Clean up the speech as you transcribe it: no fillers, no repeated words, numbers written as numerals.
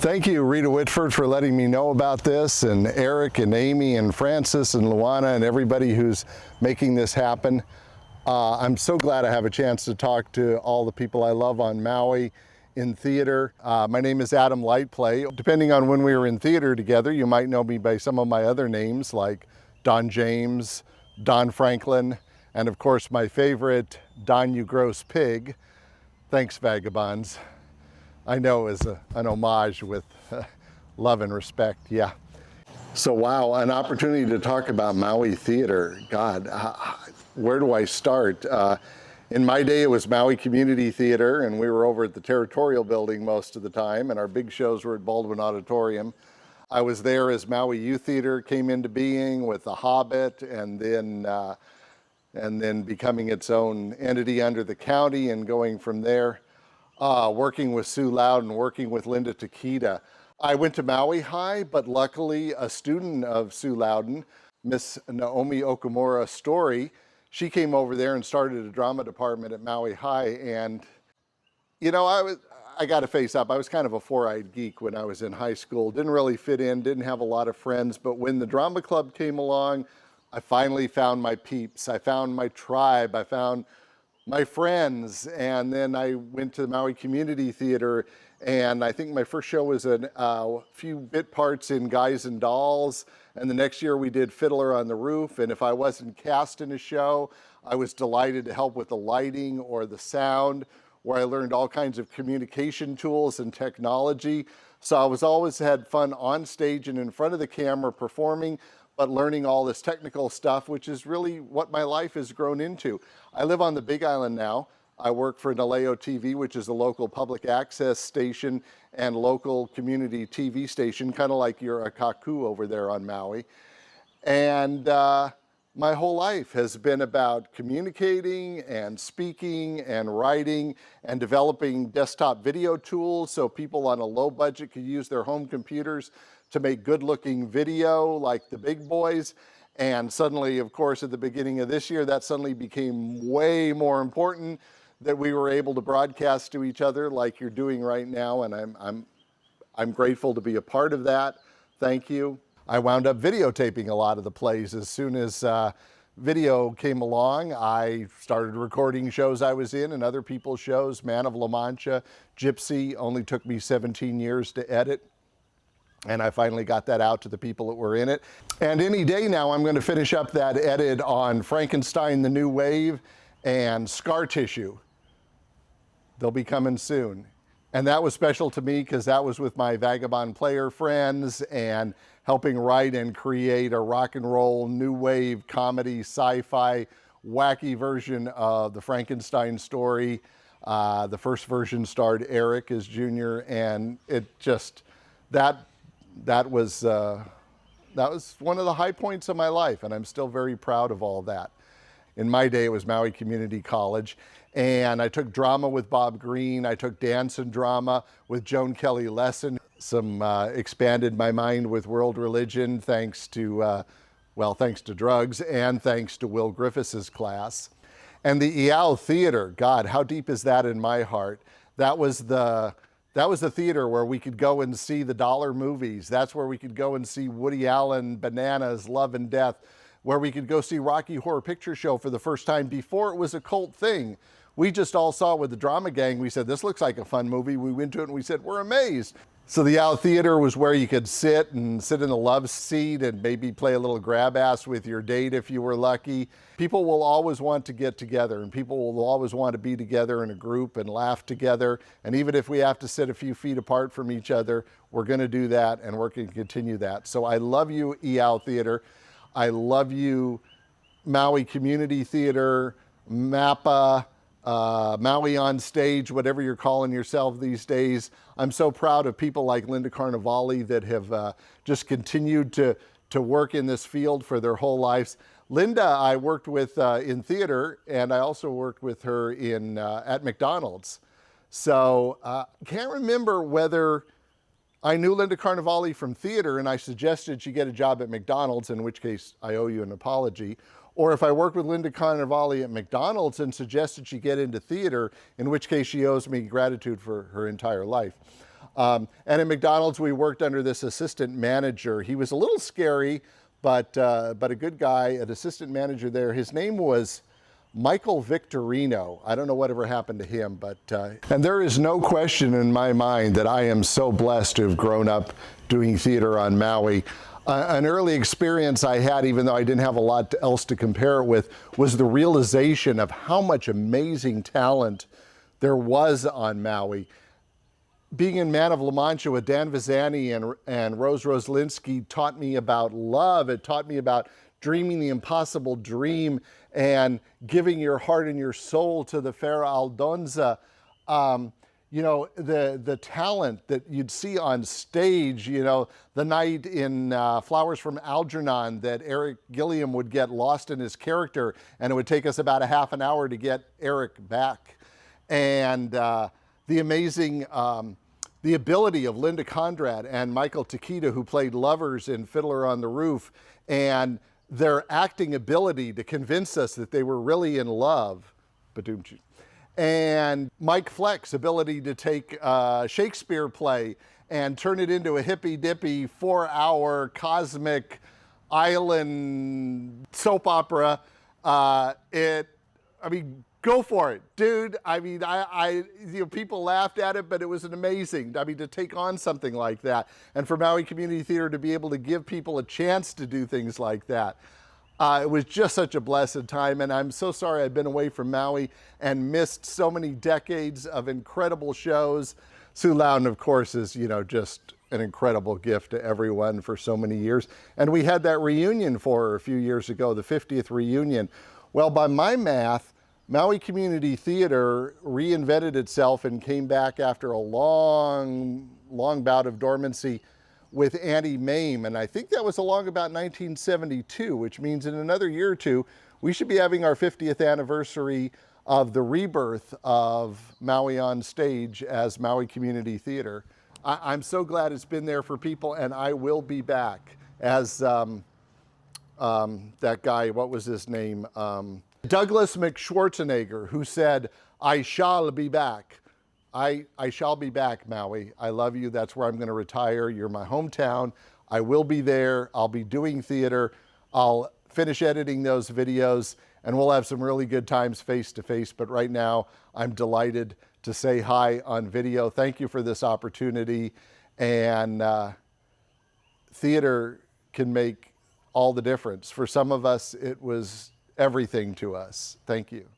Thank you, Rita Whitford, for letting me know about this, and Eric and Amy and Francis and Luana and everybody who's making this happen. I'm so glad I have a chance to talk to all the people I love on Maui in theater. My name is Adam Lightplay. Depending on when we were in theater together, you might know me by some of my other names like Don James, Don Franklin, and of course my favorite, Don You Gross Pig. Thanks, Vagabonds. I know is an homage with love and respect, yeah. So wow, an opportunity to talk about Maui theater. God, where do I start? In my day, it was Maui Community Theater, and we were over at the Territorial Building most of the time, and our big shows were at Baldwin Auditorium. I was there as Maui Youth Theater came into being with The Hobbit, and then becoming its own entity under the county and going from there. Working with Sue Loudon, working with Linda Takita. I went to Maui High, but luckily a student of Sue Loudon, Miss Naomi Okamura Story, she came over there and started a drama department at Maui High. And, you know, I got to face up, I was kind of a four-eyed geek when I was in high school. Didn't really fit in, didn't have a lot of friends, but when the drama club came along, I finally found my peeps. I found my tribe. I found my friends, and then I went to the Maui Community Theater, and I think my first show was a few bit parts in Guys and Dolls, and the next year we did Fiddler on the Roof, and if I wasn't cast in a show, I was delighted to help with the lighting or the sound, where I learned all kinds of communication tools and technology. So I was always had fun on stage and in front of the camera performing, but learning all this technical stuff, which is really what my life has grown into. I live on the Big Island now. I work for Naleo TV, which is a local public access station and local community TV station, kind of like your Akaku over there on Maui. And my whole life has been about communicating and speaking and writing and developing desktop video tools so people on a low budget could use their home computers to make good-looking video like the big boys. And suddenly, of course, at the beginning of this year, that suddenly became way more important, that we were able to broadcast to each other like you're doing right now, and I'm grateful to be a part of that. Thank you. I wound up videotaping a lot of the plays. As soon as video came along, I started recording shows I was in and other people's shows. Man of La Mancha, Gypsy, only took me 17 years to edit. And I finally got that out to the people that were in it. And any day now, I'm going to finish up that edit on Frankenstein, the New Wave, and Scar Tissue. They'll be coming soon. And that was special to me because that was with my Vagabond player friends and helping write and create a rock and roll, new wave, comedy, sci-fi, wacky version of the Frankenstein story. The first version starred Eric as Junior, and it just, that was one of the high points of my life, and I'm still very proud of all that. In my day, it was Maui Community College, and I took drama with Bob Green. I took dance and drama with Joan Kelly Lesson. Expanded my mind with world religion thanks to, thanks to drugs and thanks to Will Griffiths' class. And the Iao Theater, God, how deep is that in my heart? That was the theater where we could go and see the dollar movies. That's where we could go and see Woody Allen, Bananas, Love and Death, where we could go see Rocky Horror Picture Show for the first time before it was a cult thing. We just all saw it with the drama gang. We said, this looks like a fun movie. We went to it and we said, we're amazed. So the Iao Theater was where you could sit in the love seat and maybe play a little grab ass with your date if you were lucky. People will always want to get together, and people will always want to be together in a group and laugh together. And even if we have to sit a few feet apart from each other, we're going to do that, and we're going to continue that. So I love you, Iao Theater. I love you, Maui Community Theater, MAPA, Maui on Stage, whatever you're calling yourself these days. I'm so proud of people like Linda Carnevale that have just continued to work in this field for their whole lives. Linda, I worked with in theater, and I also worked with her at McDonald's. So can't remember whether I knew Linda Carnevale from theater and I suggested she get a job at McDonald's, in which case I owe you an apology, or if I worked with Linda Carnevale at McDonald's and suggested she get into theater, in which case she owes me gratitude for her entire life. And at McDonald's, we worked under this assistant manager. He was a little scary, but a good guy, an assistant manager there. His name was Michael Victorino. I don't know whatever happened to him, but, and there is no question in my mind that I am so blessed to have grown up doing theater on Maui. An early experience I had, even though I didn't have a lot else to compare it with, was the realization of how much amazing talent there was on Maui. Being in Man of La Mancha with Dan Vizani and Rose Roslinski taught me about love. It taught me about dreaming the impossible dream and giving your heart and your soul to the Fera Aldonza. You know, the talent that you'd see on stage, you know, the night in Flowers from Algernon that Eric Gilliam would get lost in his character, and it would take us about a half an hour to get Eric back. And the amazing, the ability of Linda Conrad and Michael Takita, who played lovers in Fiddler on the Roof, and their acting ability to convince us that they were really in love. Badoomchi. And Mike Fleck's ability to take a Shakespeare play and turn it into a hippy-dippy 4-hour cosmic island soap opera. I mean, go for it, dude. I mean, you know, people laughed at it, but it was amazing. I mean, to take on something like that, and for Maui Community Theater to be able to give people a chance to do things like that. It was just such a blessed time, and I'm so sorry I've been away from Maui and missed so many decades of incredible shows. Sue Loudon, of course, is, you know, just an incredible gift to everyone for so many years. And we had that reunion for her a few years ago, the 50th reunion. Well, by my math, Maui Community Theater reinvented itself and came back after a long bout of dormancy with Annie Mame, and I think that was along about 1972, which means in another year or two, we should be having our 50th anniversary of the rebirth of Maui on stage as Maui Community Theater. I'm so glad it's been there for people, and I will be back as that guy, what was his name? Douglas McSchwarzenegger, who said, "I shall be back." I shall be back, Maui. I love you. That's where I'm going to retire. You're my hometown. I will be there. I'll be doing theater. I'll finish editing those videos, and we'll have some really good times face to face. But right now, I'm delighted to say hi on video. Thank you for this opportunity. And theater can make all the difference. For some of us, it was everything to us. Thank you.